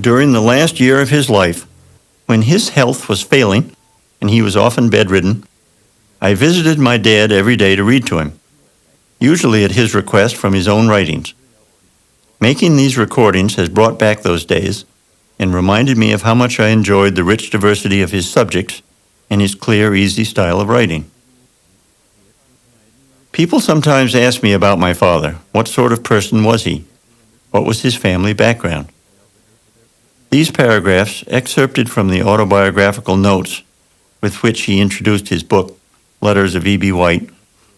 During the last year of his life, when his health was failing and he was often bedridden, I visited my dad every day to read to him, usually at his request from his own writings. Making these recordings has brought back those days and reminded me of how much I enjoyed the rich diversity of his subjects and his clear, easy style of writing. People sometimes ask me about my father. What sort of person was he? What was his family background? These paragraphs, excerpted from the autobiographical notes with which he introduced his book, Letters of E.B. White,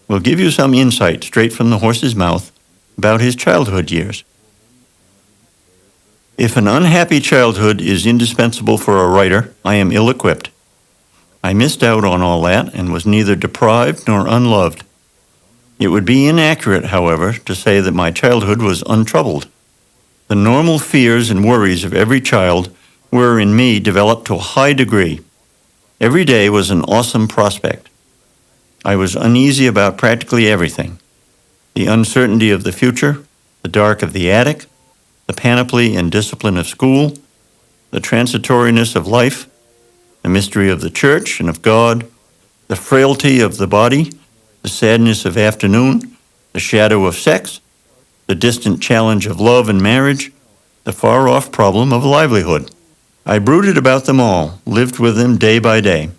will give you some insight straight from the horse's mouth about his childhood years. If an unhappy childhood is indispensable for a writer, I am ill-equipped. I missed out on all that and was neither deprived nor unloved. It would be inaccurate, however, to say that my childhood was untroubled. The normal fears and worries of every child were in me developed to a high degree. Every day was an awesome prospect. I was uneasy about practically everything. The uncertainty of the future, the dark of the attic, the panoply and discipline of school, the transitoriness of life, the mystery of the church and of God, the frailty of the body, the sadness of afternoon, the shadow of sex, the distant challenge of love and marriage, the far-off problem of livelihood. I brooded about them all, lived with them day by day.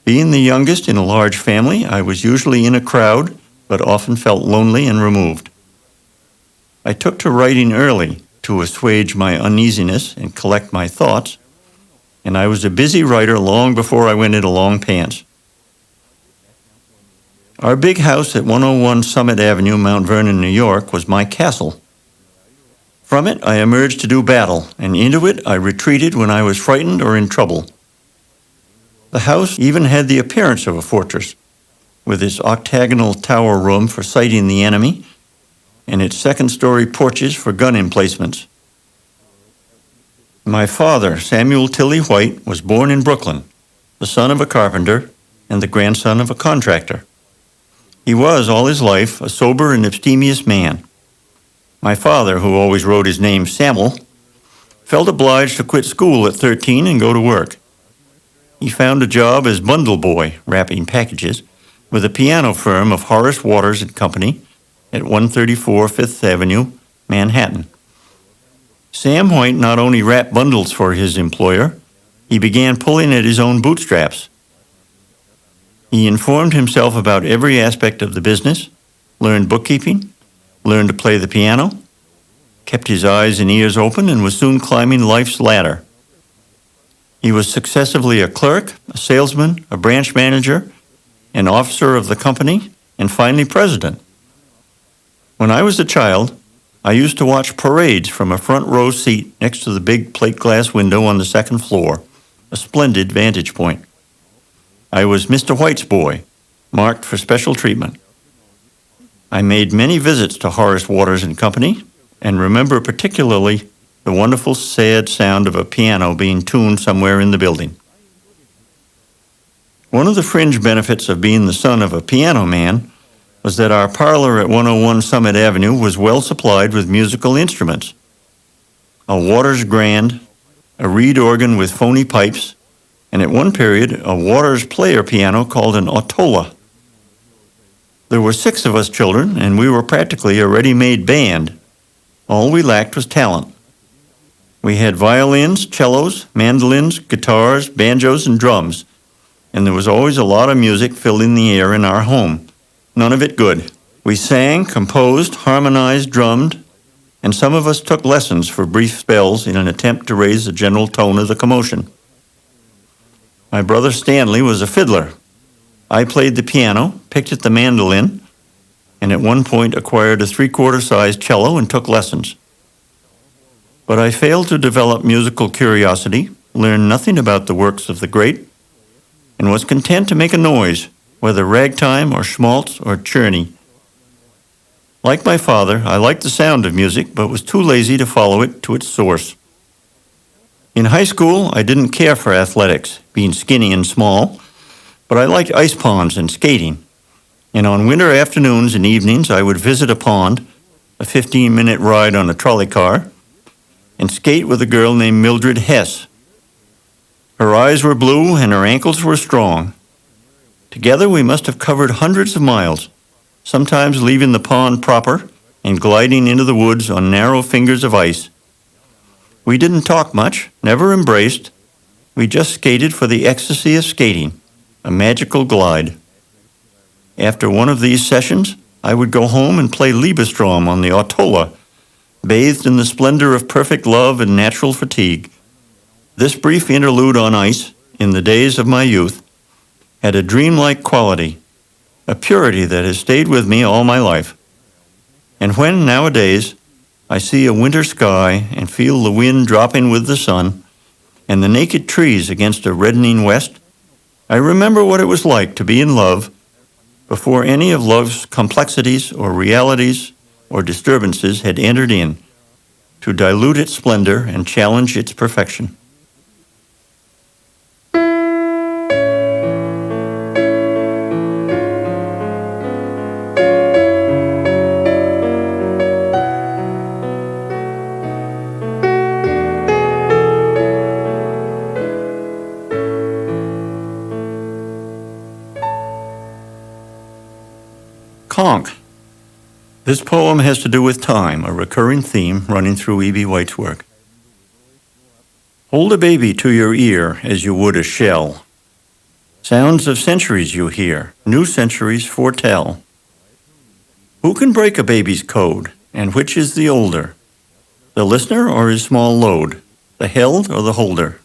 Being the youngest in a large family, I was usually in a crowd, but often felt lonely and removed. I took to writing early to assuage my uneasiness and collect my thoughts, and I was a busy writer long before I went into long pants. Our big house at 101 Summit Avenue, Mount Vernon, New York, was my castle. From it, I emerged to do battle, and into it I retreated when I was frightened or in trouble. The house even had the appearance of a fortress, with its octagonal tower room for sighting the enemy, and its second-story porches for gun emplacements. My father, Samuel Tilly White, was born in Brooklyn, the son of a carpenter and the grandson of a contractor. He was, all his life, a sober and abstemious man. My father, who always wrote his name Samuel, felt obliged to quit school at 13 and go to work. He found a job as bundle boy, wrapping packages, with a piano firm of Horace Waters and Company at 134 Fifth Avenue, Manhattan. Sam White not only wrapped bundles for his employer, he began pulling at his own bootstraps. He informed himself about every aspect of the business, learned bookkeeping, learned to play the piano, kept his eyes and ears open, and was soon climbing life's ladder. He was successively a clerk, a salesman, a branch manager, an officer of the company, and finally president. When I was a child, I used to watch parades from a front row seat next to the big plate glass window on the second floor, a splendid vantage point. I was Mr. White's boy, marked for special treatment. I made many visits to Horace Waters and Company, and remember particularly the wonderful, sad sound of a piano being tuned somewhere in the building. One of the fringe benefits of being the son of a piano man was that our parlor at 101 Summit Avenue was well supplied with musical instruments. A Waters grand, a reed organ with phony pipes, and at one period, a Waters player piano called an autola. There were 6 of us children, and we were practically a ready-made band. All we lacked was talent. We had violins, cellos, mandolins, guitars, banjos, and drums, and there was always a lot of music filling the air in our home. None of it good. We sang, composed, harmonized, drummed, and some of us took lessons for brief spells in an attempt to raise the general tone of the commotion. My brother Stanley was a fiddler. I played the piano, picked at the mandolin, and at one point acquired a 3/4 size cello and took lessons. But I failed to develop musical curiosity, learned nothing about the works of the great, and was content to make a noise, whether ragtime or schmaltz or churney. Like my father, I liked the sound of music, but was too lazy to follow it to its source. In high school, I didn't care for athletics, being skinny and small, but I liked ice ponds and skating. And on winter afternoons and evenings, I would visit a pond, a 15-minute ride on a trolley car, and skate with a girl named Mildred Hess. Her eyes were blue and her ankles were strong. Together we must have covered hundreds of miles, sometimes leaving the pond proper and gliding into the woods on narrow fingers of ice. We didn't talk much, never embraced. We just skated for the ecstasy of skating, a magical glide. After one of these sessions, I would go home and play Liebestrom on the Autola, bathed in the splendor of perfect love and natural fatigue. This brief interlude on ice, in the days of my youth, had a dreamlike quality, a purity that has stayed with me all my life. And when, nowadays, I see a winter sky and feel the wind dropping with the sun and the naked trees against a reddening west, I remember what it was like to be in love before any of love's complexities or realities or disturbances had entered in to dilute its splendor and challenge its perfection. Conch. This poem has to do with time, a recurring theme running through E.B. White's work. Hold a baby to your ear as you would a shell. Sounds of centuries you hear, new centuries foretell. Who can break a baby's code, and which is the older? The listener or his small load, the held or the holder?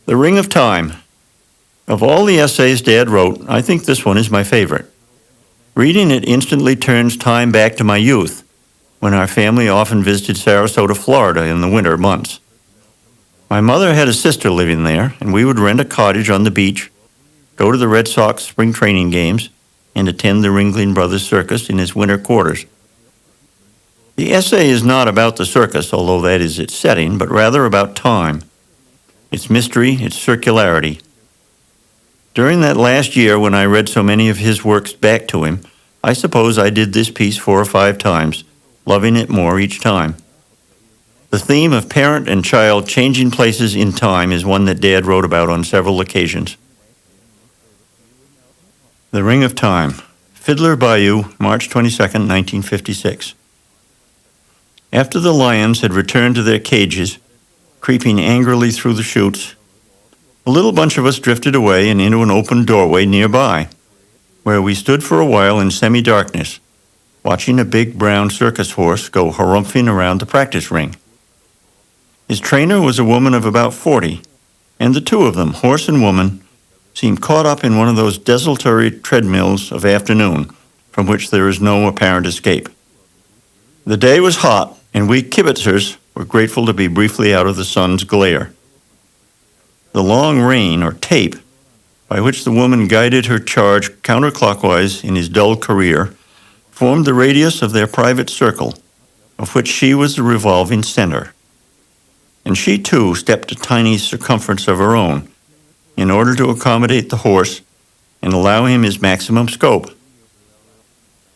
The Ring of Time. Of all the essays Dad wrote, I think this one is my favorite. Reading it instantly turns time back to my youth, when our family often visited Sarasota, Florida in the winter months. My mother had a sister living there, and we would rent a cottage on the beach, go to the Red Sox spring training games, and attend the Ringling Brothers Circus in its winter quarters. The essay is not about the circus, although that is its setting, but rather about time. Its mystery, its circularity. During that last year when I read so many of his works back to him, I suppose I did this piece 4 or 5 times, loving it more each time. The theme of parent and child changing places in time is one that Dad wrote about on several occasions. The Ring of Time. Fiddler Bayou, March 22, 1956. After the lions had returned to their cages, creeping angrily through the chutes, a little bunch of us drifted away and into an open doorway nearby, where we stood for a while in semi-darkness, watching a big brown circus horse go harumphing around the practice ring. His trainer was a woman of about 40, and the two of them, horse and woman, seemed caught up in one of those desultory treadmills of afternoon from which there is no apparent escape. The day was hot, and we kibitzers were grateful to be briefly out of the sun's glare. The long rein, or tape, by which the woman guided her charge counterclockwise in his dull career, formed the radius of their private circle, of which she was the revolving center. And she, too, stepped a tiny circumference of her own, in order to accommodate the horse and allow him his maximum scope.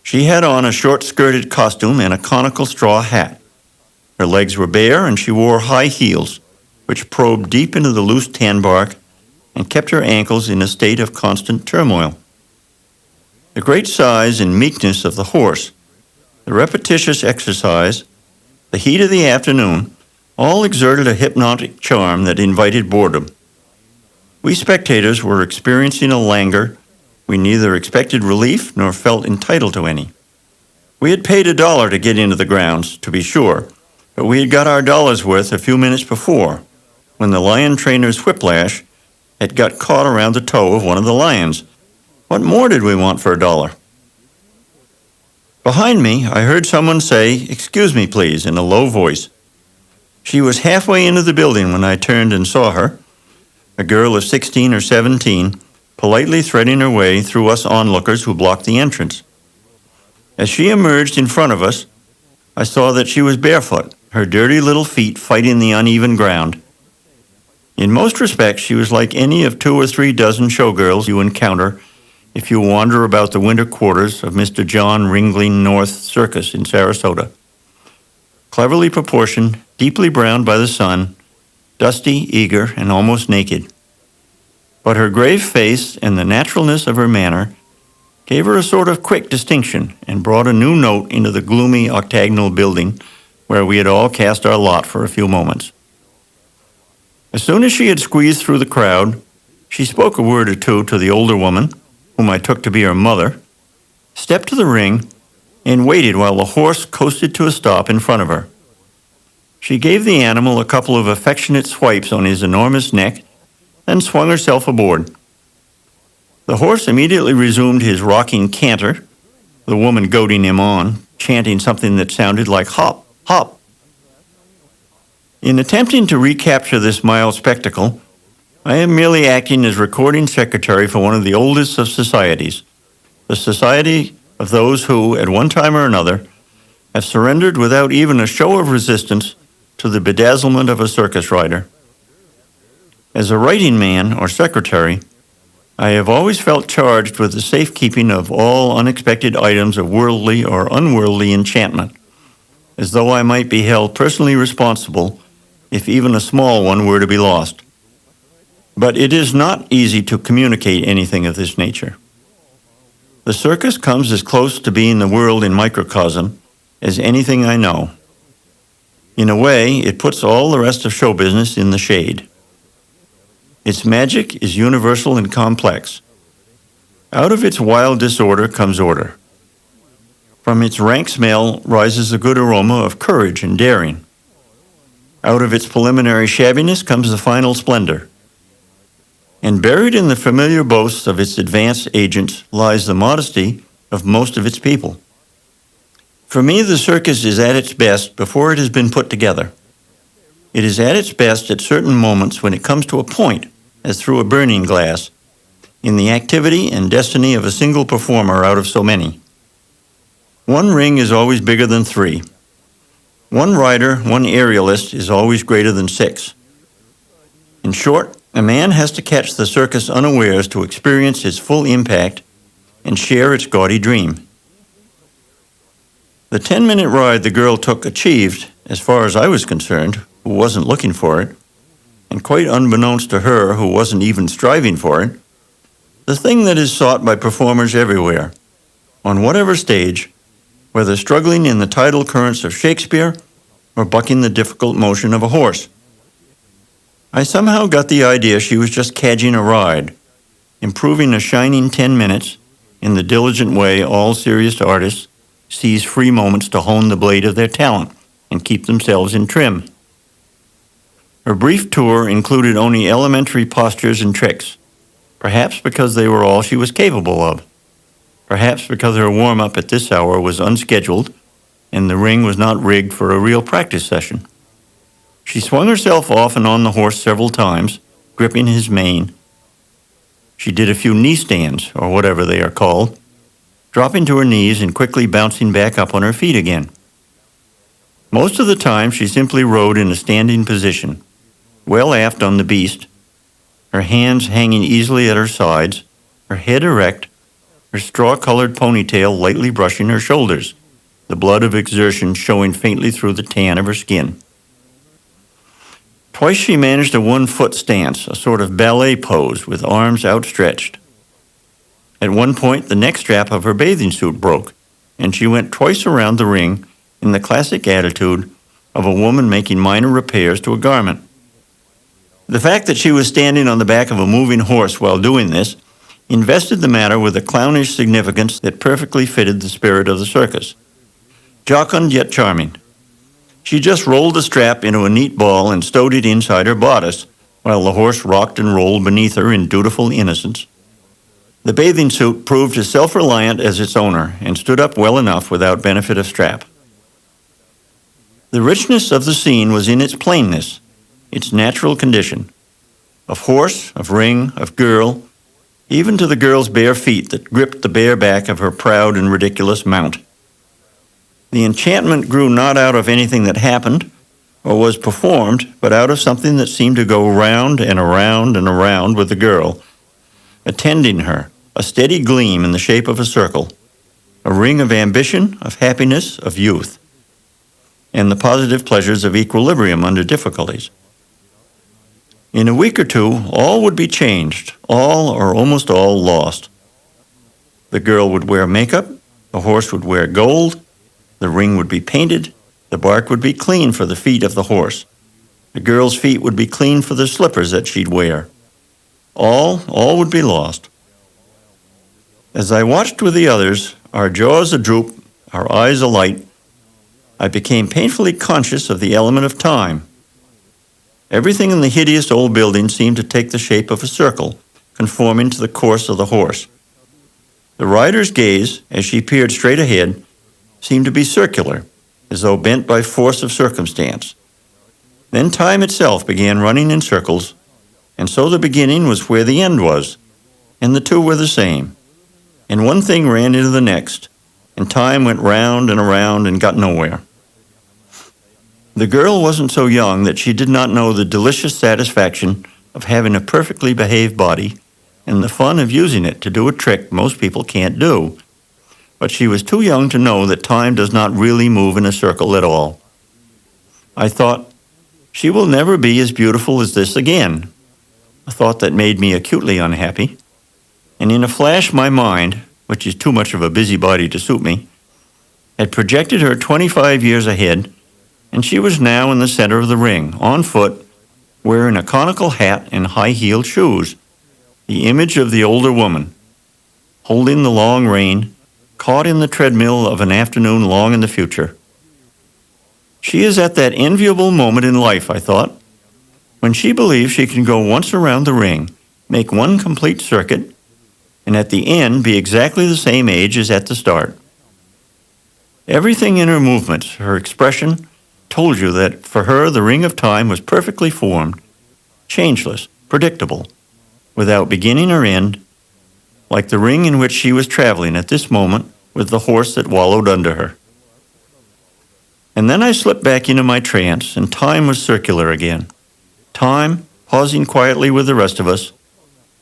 She had on a short-skirted costume and a conical straw hat. Her legs were bare, and she wore high heels, which probed deep into the loose tan bark and kept her ankles in a state of constant turmoil. The great size and meekness of the horse, the repetitious exercise, the heat of the afternoon, all exerted a hypnotic charm that invited boredom. We spectators were experiencing a languor we neither expected relief nor felt entitled to any. We had paid $1 to get into the grounds, to be sure, but we had got our dollar's worth a few minutes before, when the lion trainer's whiplash had got caught around the toe of one of the lions. What more did we want for $1? Behind me, I heard someone say, "Excuse me, please," in a low voice. She was halfway into the building when I turned and saw her, a girl of 16 or 17, politely threading her way through us onlookers who blocked the entrance. As she emerged in front of us, I saw that she was barefoot, her dirty little feet fighting the uneven ground. In most respects, she was like any of 2 or 3 dozen showgirls you encounter if you wander about the winter quarters of Mr. John Ringling North Circus in Sarasota. Cleverly proportioned, deeply browned by the sun, dusty, eager, and almost naked. But her grave face and the naturalness of her manner gave her a sort of quick distinction and brought a new note into the gloomy octagonal building where we had all cast our lot for a few moments. As soon as she had squeezed through the crowd, she spoke a word or two to the older woman, whom I took to be her mother, stepped to the ring, and waited while the horse coasted to a stop in front of her. She gave the animal a couple of affectionate swipes on his enormous neck, then swung herself aboard. The horse immediately resumed his rocking canter, the woman goading him on, chanting something that sounded like hop, hop. In attempting to recapture this mild spectacle, I am merely acting as recording secretary for one of the oldest of societies, the society of those who, at one time or another, have surrendered without even a show of resistance to the bedazzlement of a circus rider. As a writing man or secretary, I have always felt charged with the safekeeping of all unexpected items of worldly or unworldly enchantment, as though I might be held personally responsible if even a small one were to be lost. But it is not easy to communicate anything of this nature. The circus comes as close to being the world in microcosm as anything I know. In a way, it puts all the rest of show business in the shade. Its magic is universal and complex. Out of its wild disorder comes order. From its rank smell rises a good aroma of courage and daring. Out of its preliminary shabbiness comes the final splendor. And buried in the familiar boasts of its advance agents lies the modesty of most of its people. For me, the circus is at its best before it has been put together. It is at its best at certain moments when it comes to a point, as through a burning glass, in the activity and destiny of a single performer out of so many. One ring is always bigger than 3. One rider, one aerialist is always greater than 6. In short, a man has to catch the circus unawares to experience its full impact and share its gaudy dream. The 10-minute ride the girl took achieved, as far as I was concerned, who wasn't looking for it, and quite unbeknownst to her who wasn't even striving for it, the thing that is sought by performers everywhere, on whatever stage, whether struggling in the tidal currents of Shakespeare or bucking the difficult motion of a horse. I somehow got the idea she was just cadging a ride, improving a shining 10 minutes in the diligent way all serious artists seize free moments to hone the blade of their talent and keep themselves in trim. Her brief tour included only elementary postures and tricks, perhaps because they were all she was capable of, perhaps because her warm-up at this hour was unscheduled and the ring was not rigged for a real practice session. She swung herself off and on the horse several times, gripping his mane. She did a few knee stands, or whatever they are called, dropping to her knees and quickly bouncing back up on her feet again. Most of the time, she simply rode in a standing position, well aft on the beast, her hands hanging easily at her sides, her head erect, her straw-colored ponytail lightly brushing her shoulders, the blood of exertion showing faintly through the tan of her skin. Twice she managed a one-foot stance, a sort of ballet pose with arms outstretched. At one point, the neck strap of her bathing suit broke, and she went twice around the ring in the classic attitude of a woman making minor repairs to a garment. The fact that she was standing on the back of a moving horse while doing this invested the matter with a clownish significance that perfectly fitted the spirit of the circus. Jocund yet charming. She just rolled the strap into a neat ball and stowed it inside her bodice, while the horse rocked and rolled beneath her in dutiful innocence. The bathing suit proved as self-reliant as its owner and stood up well enough without benefit of strap. The richness of the scene was in its plainness, its natural condition, of horse, of ring, of girl, even to the girl's bare feet that gripped the bare back of her proud and ridiculous mount. The enchantment grew not out of anything that happened or was performed, but out of something that seemed to go round and around and around with the girl, attending her, a steady gleam in the shape of a circle, a ring of ambition, of happiness, of youth, and the positive pleasures of equilibrium under difficulties. In a week or two, all would be changed, all or almost all lost. The girl would wear makeup, the horse would wear gold, the ring would be painted, the bark would be clean for the feet of the horse. The girl's feet would be clean for the slippers that she'd wear. All would be lost. As I watched with the others, our jaws adroop, our eyes alight, I became painfully conscious of the element of time. Everything in the hideous old building seemed to take the shape of a circle, conforming to the course of the horse. The rider's gaze, as she peered straight ahead, seemed to be circular, as though bent by force of circumstance. Then time itself began running in circles, and so the beginning was where the end was, and the two were the same. And one thing ran into the next, and time went round and around and got nowhere. The girl wasn't so young that she did not know the delicious satisfaction of having a perfectly behaved body and the fun of using it to do a trick most people can't do. But she was too young to know that time does not really move in a circle at all. I thought, she will never be as beautiful as this again, a thought that made me acutely unhappy. And in a flash my mind, which is too much of a busybody to suit me, had projected her 25 years ahead, and she was now in the center of the ring, on foot, wearing a conical hat and high-heeled shoes, the image of the older woman, holding the long rein, caught in the treadmill of an afternoon long in the future. She is at that enviable moment in life, I thought, when she believes she can go once around the ring, make one complete circuit, and at the end be exactly the same age as at the start. Everything in her movements, her expression, told you that for her the ring of time was perfectly formed, changeless, predictable, without beginning or end, like the ring in which she was traveling at this moment with the horse that wallowed under her. And then I slipped back into my trance, and time was circular again. Time, pausing quietly with the rest of us,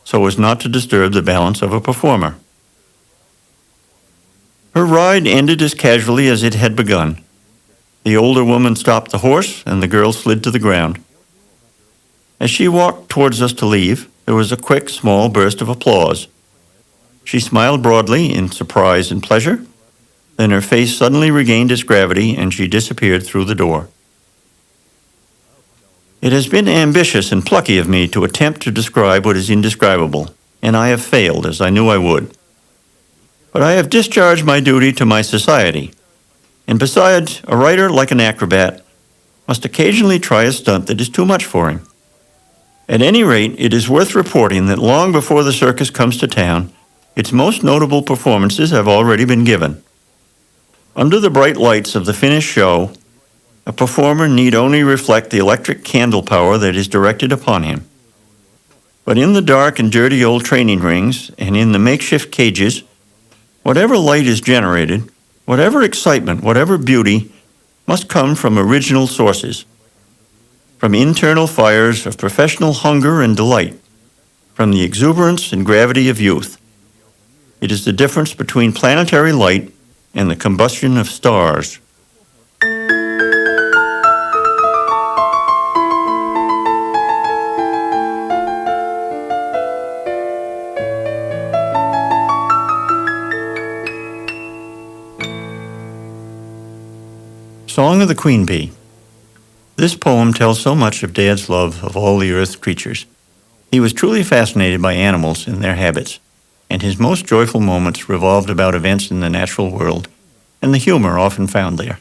so as not to disturb the balance of a performer. Her ride ended as casually as it had begun. The older woman stopped the horse, and the girl slid to the ground. As she walked towards us to leave, there was a quick, small burst of applause. She smiled broadly in surprise and pleasure. Then her face suddenly regained its gravity, and she disappeared through the door. It has been ambitious and plucky of me to attempt to describe what is indescribable, and I have failed, as I knew I would. But I have discharged my duty to my society, and besides, a writer, like an acrobat, must occasionally try a stunt that is too much for him. At any rate, it is worth reporting that long before the circus comes to town, its most notable performances have already been given. Under the bright lights of the finished show, a performer need only reflect the electric candle power that is directed upon him. But in the dark and dirty old training rings and in the makeshift cages, whatever light is generated, whatever excitement, whatever beauty, must come from original sources, from internal fires of professional hunger and delight, from the exuberance and gravity of youth. It is the difference between planetary light and the combustion of stars. Song of the Queen Bee. This poem tells so much of Dad's love of all the earth's creatures. He was truly fascinated by animals and their habits, and his most joyful moments revolved about events in the natural world and the humor often found there.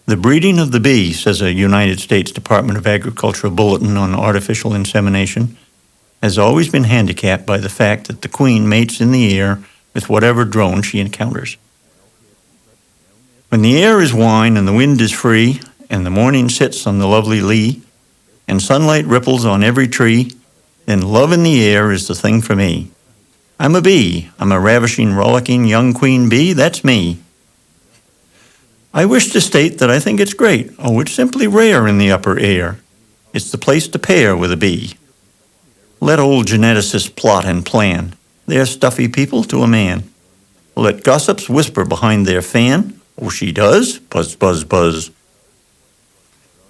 The breeding of the bee, says a United States Department of Agriculture bulletin on artificial insemination, has always been handicapped by the fact that the queen mates in the air with whatever drone she encounters. When the air is wine and the wind is free, and the morning sits on the lovely lea, and sunlight ripples on every tree, then love in the air is the thing for me. I'm a bee, I'm a ravishing, rollicking young queen bee, that's me. I wish to state that I think it's great, oh, it's simply rare in the upper air. It's the place to pair with a bee. Let old geneticists plot and plan. They're stuffy people to a man. Let gossips whisper behind their fan. Oh, she does? Buzz, buzz, buzz.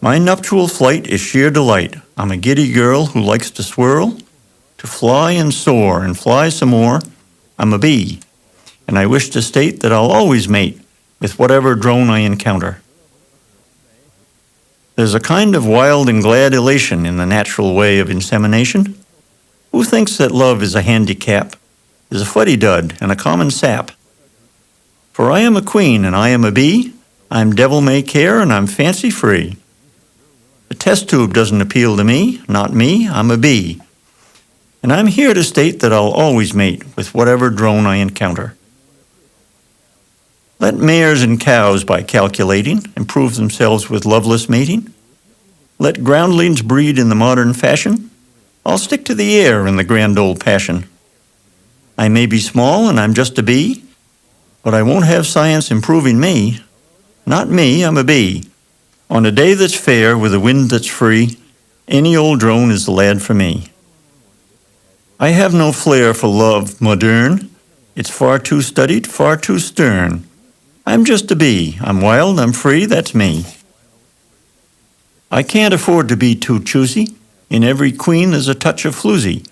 My nuptial flight is sheer delight. I'm a giddy girl who likes to swirl, to fly and soar and fly some more. I'm a bee, and I wish to state that I'll always mate with whatever drone I encounter. There's a kind of wild and glad elation in the natural way of insemination. Who thinks that love is a handicap, is a fuddy-dud and a common sap? For I am a queen and I am a bee, I'm devil-may-care and I'm fancy-free. The test tube doesn't appeal to me, not me, I'm a bee. And I'm here to state that I'll always mate with whatever drone I encounter. Let mares and cows, by calculating, improve themselves with loveless mating. Let groundlings breed in the modern fashion. I'll stick to the air in the grand old passion. I may be small and I'm just a bee, but I won't have science improving me. Not me, I'm a bee. On a day that's fair with a wind that's free, any old drone is the lad for me. I have no flair for love modern. It's far too studied, far too stern. I'm just a bee. I'm wild, I'm free, that's me. I can't afford to be too choosy. In every queen there's a touch of floozy,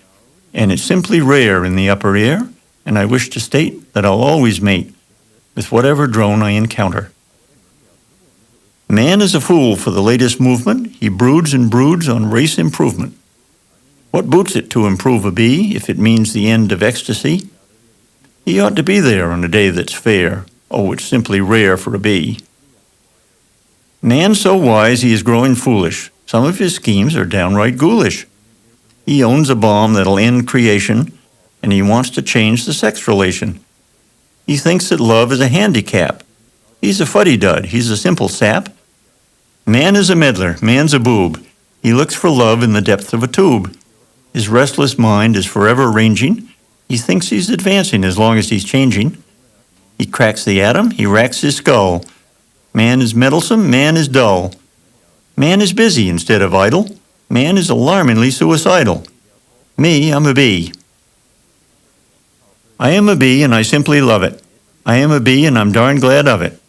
and it's simply rare in the upper air, and I wish to state that I'll always mate with whatever drone I encounter. Man is a fool for the latest movement. He broods and broods on race improvement. What boots it to improve a bee if it means the end of ecstasy? He ought to be there on a day that's fair. Oh, it's simply rare for a bee. Man so wise he is growing foolish. Some of his schemes are downright ghoulish. He owns a bomb that'll end creation, and he wants to change the sex relation. He thinks that love is a handicap. He's a fuddy-dud, he's a simple sap. Man is a meddler, man's a boob. He looks for love in the depth of a tube. His restless mind is forever ranging. He thinks he's advancing as long as he's changing. He cracks the atom, he racks his skull. Man is meddlesome, man is dull. Man is busy instead of idle. Man is alarmingly suicidal. Me, I'm a bee. I am a bee and I simply love it. I am a bee and I'm darn glad of it.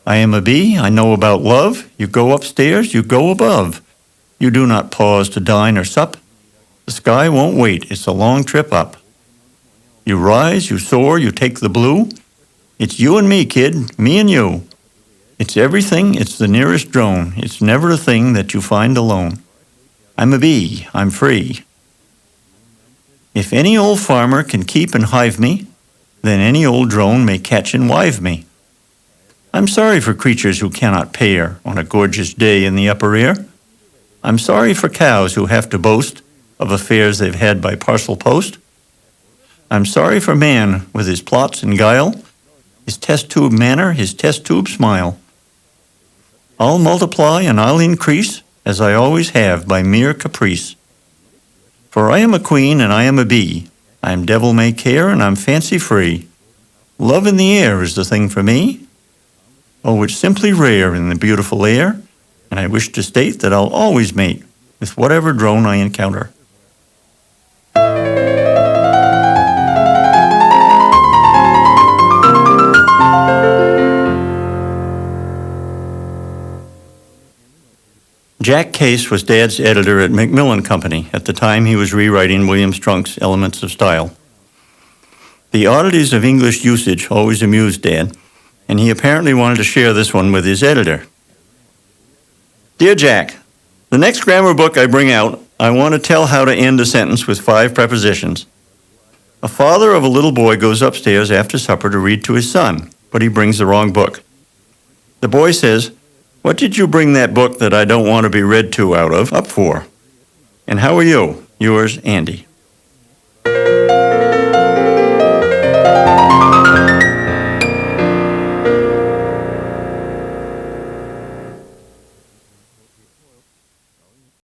I am a bee, I know about love. You go upstairs, you go above. You do not pause to dine or sup. The sky won't wait, it's a long trip up. You rise, you soar, you take the blue. It's you and me, kid, me and you. It's everything, it's the nearest drone. It's never a thing that you find alone. I'm a bee, I'm free. If any old farmer can keep and hive me, then any old drone may catch and wive me. I'm sorry for creatures who cannot pair on a gorgeous day in the upper air. I'm sorry for cows who have to boast of affairs they've had by parcel post. I'm sorry for man with his plots and guile, his test tube manner, his test tube smile. I'll multiply and I'll increase, as I always have, by mere caprice. For I am a queen and I am a bee. I am devil-may-care and I'm fancy-free. Love in the air is the thing for me. Oh, it's simply rare in the beautiful air, and I wish to state that I'll always mate with whatever drone I encounter. Jack Case was Dad's editor at Macmillan Company at the time he was rewriting William Strunk's Elements of Style. The oddities of English usage always amused Dad, and he apparently wanted to share this one with his editor. Dear Jack, the next grammar book I bring out, I want to tell how to end a sentence with 5 prepositions. A father of a little boy goes upstairs after supper to read to his son, but he brings the wrong book. The boy says, "What did you bring that book that I don't want to be read to out of up for? And how are you? Yours, Andy."